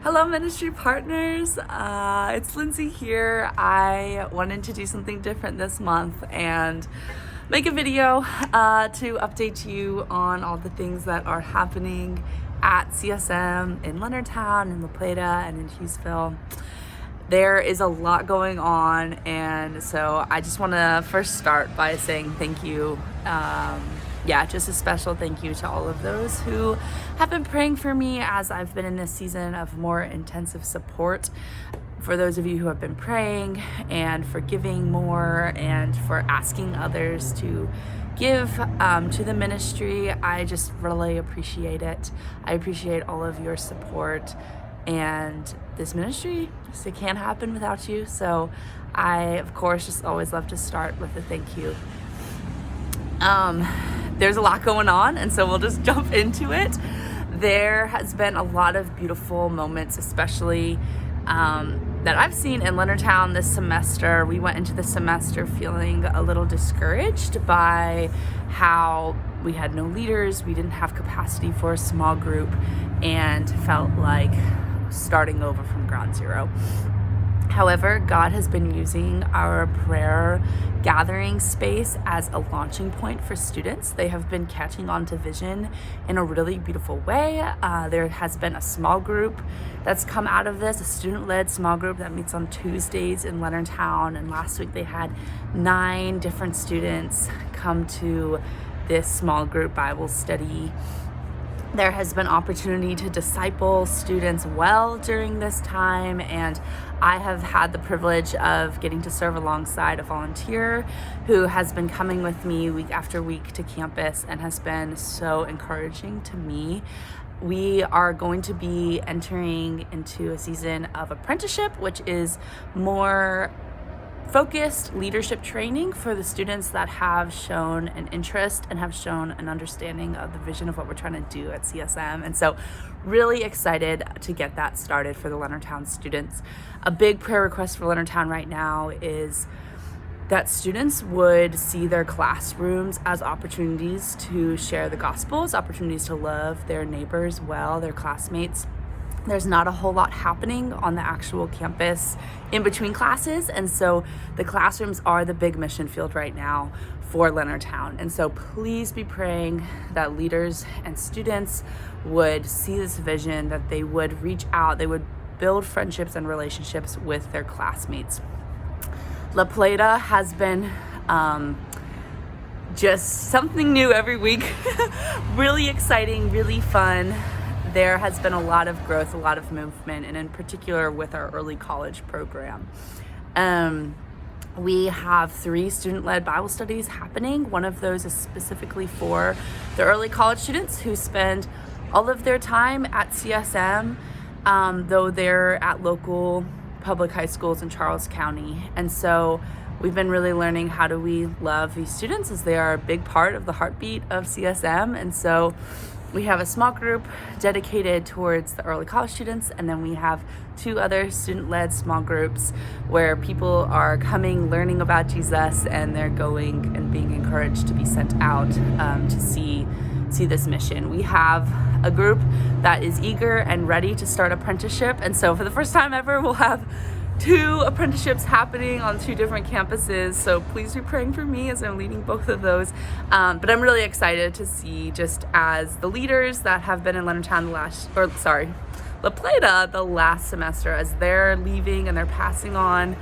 Hello, ministry partners. It's Lindsay here. I wanted to do something different this month and make a video to update you on all the things that are happening at CSM in Leonardtown, in La Plata, and in Hughesville. There is a lot going on, and so I just want to first start by saying thank you. Just a special thank you to all of those who have been praying for me as I've been in this season of more intensive support. For those of you who have been praying and for giving more and for asking others to give to the ministry, I just really appreciate it. I appreciate all of your support, and this ministry it can't happen without you. So I, of course, just always love to start with a thank you. There's a lot going on, and so we'll just jump into it. There has been a lot of beautiful moments, especially that I've seen in Leonardtown this semester. We went into the semester feeling a little discouraged by how we had no leaders, we didn't have capacity for a small group, and felt like starting over from ground zero. However, God has been using our prayer gathering space as a launching point for students. They have been catching on to vision in a really beautiful way. There has been a small group that's come out of this, a student-led small group that meets on Tuesdays in Leonardtown. And last week they had 9 different students come to this small group Bible study. There has been opportunity to disciple students well during this time, and I have had the privilege of getting to serve alongside a volunteer who has been coming with me week after week to campus and has been so encouraging to me. We are going to be entering into a season of apprenticeship, which is more focused leadership training for the students that have shown an interest and have shown an understanding of the vision of what we're trying to do at CSM. And so really excited to get that started for the Leonardtown students. A big prayer request for Leonardtown right now is that students would see their classrooms as opportunities to share the gospels, opportunities to love their neighbors well, their classmates. There's not a whole lot happening on the actual campus in between classes, and so the classrooms are the big mission field right now for Leonardtown. And so please be praying that leaders and students would see this vision, that they would reach out, they would build friendships and relationships with their classmates. La Plata has been just something new every week. Really exciting, really fun. There has been a lot of growth, a lot of movement, and in particular with our early college program. We have 3 student-led Bible studies happening. One of those is specifically for the early college students who spend all of their time at CSM, though they're at local public high schools in Charles County. And so we've been really learning how do we love these students, as they are a big part of the heartbeat of CSM. And so we have a small group dedicated towards the early college students, and then we have 2 other student-led small groups where people are coming, learning about Jesus, and they're going and being encouraged to be sent out to see this mission. We have a group that is eager and ready to start apprenticeship, and so for the first time ever, we'll have 2 apprenticeships happening on 2 different campuses. So please be praying for me as I'm leading both of those. But I'm really excited to see, just as the leaders that have been in Leonardtown La Plata the last semester, as they're leaving and they're passing on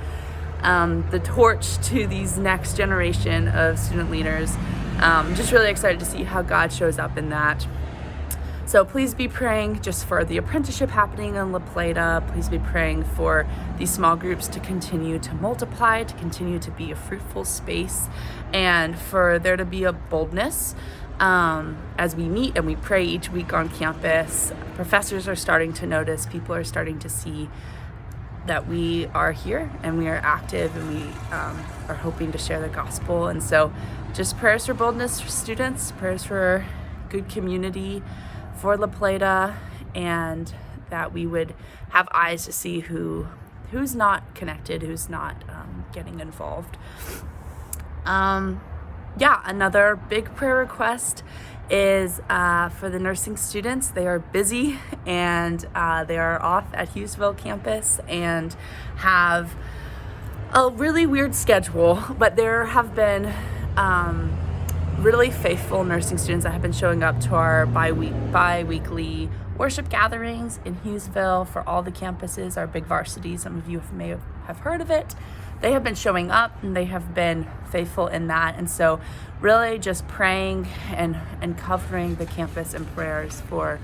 the torch to these next generation of student leaders. Just really excited to see how God shows up in that. So please be praying just for the apprenticeship happening in La Plata. Please be praying for these small groups to continue to multiply, to continue to be a fruitful space, and for there to be a boldness as we meet and we pray each week on campus. Professors are starting to notice, people are starting to see that we are here and we are active, and we are hoping to share the gospel. And so just prayers for boldness for students, prayers for good community for La Plata, and that we would have eyes to see who's not connected, who's not getting involved. yeah, another big prayer request is for the nursing students. They are busy and they are off at Hughesville campus and have a really weird schedule, but there have been really faithful nursing students that have been showing up to our bi-weekly worship gatherings in Hughesville for all the campuses, our big varsity. Some of you may have heard of it. They have been showing up and they have been faithful in that. And so really just praying and covering the campus in prayers for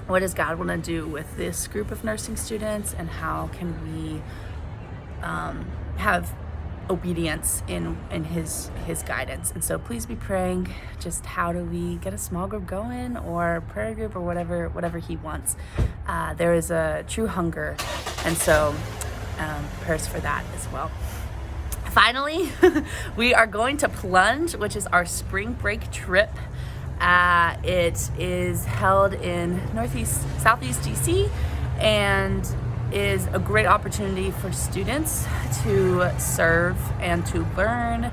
what does God want to do with this group of nursing students, and how can we have obedience in his guidance. And so please be praying, just how do we get a small group going, or prayer group, or whatever he wants. There is a true hunger, and so prayers for that as well. Finally, we are going to Plunge, which is our spring break trip. It is held in southeast DC, and is a great opportunity for students to serve and to learn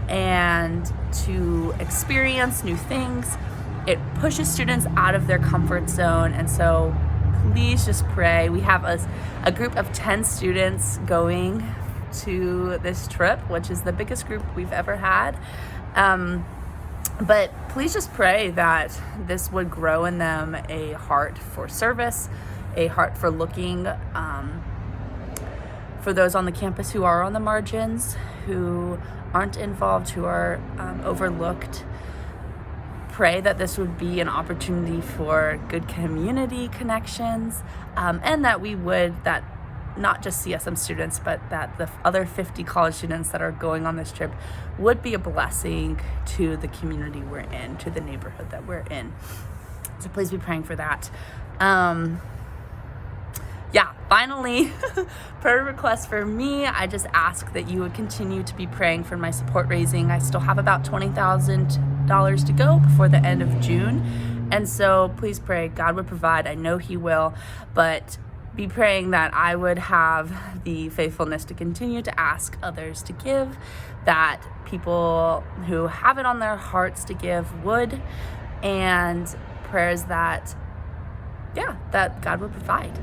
and to experience new things. It pushes students out of their comfort zone, and so please just pray. We have a group of 10 students going to this trip, which is the biggest group we've ever had. But please just pray that this would grow in them a heart for service, a heart for looking for those on the campus who are on the margins, who aren't involved, who are overlooked. Pray that this would be an opportunity for good community connections, and that not just CSM students, but that the other 50 college students that are going on this trip would be a blessing to the community we're in, to the neighborhood that we're in. So please be praying for that. Finally, prayer request for me. I just ask that you would continue to be praying for my support raising. I still have about $20,000 to go before the end of June. And so please pray God would provide. I know he will, but be praying that I would have the faithfulness to continue to ask others to give, that people who have it on their hearts to give would, and prayers that God would provide.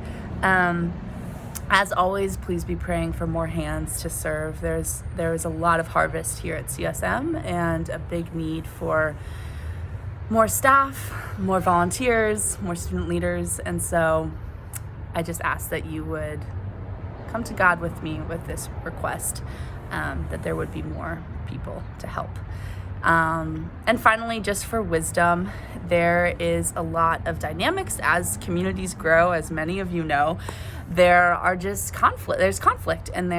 As always, please be praying for more hands to serve. There is a lot of harvest here at CSM, and a big need for more staff, more volunteers, more student leaders. And so I just ask that you would come to God with me with this request, that there would be more people to help. And finally, just for wisdom, there is a lot of dynamics as communities grow. As many of you know, there's conflict, and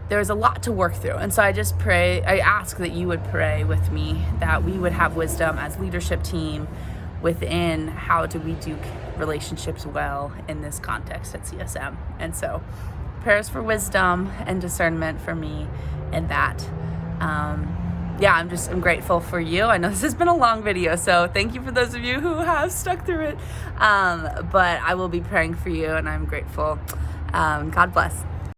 there's a lot to work through. And so I ask that you would pray with me, that we would have wisdom as leadership team within how do we do relationships well in this context at CSM. And so prayers for wisdom and discernment for me in that. I'm grateful for you. I know this has been a long video, so thank you for those of you who have stuck through it. But I will be praying for you, and I'm grateful. God bless.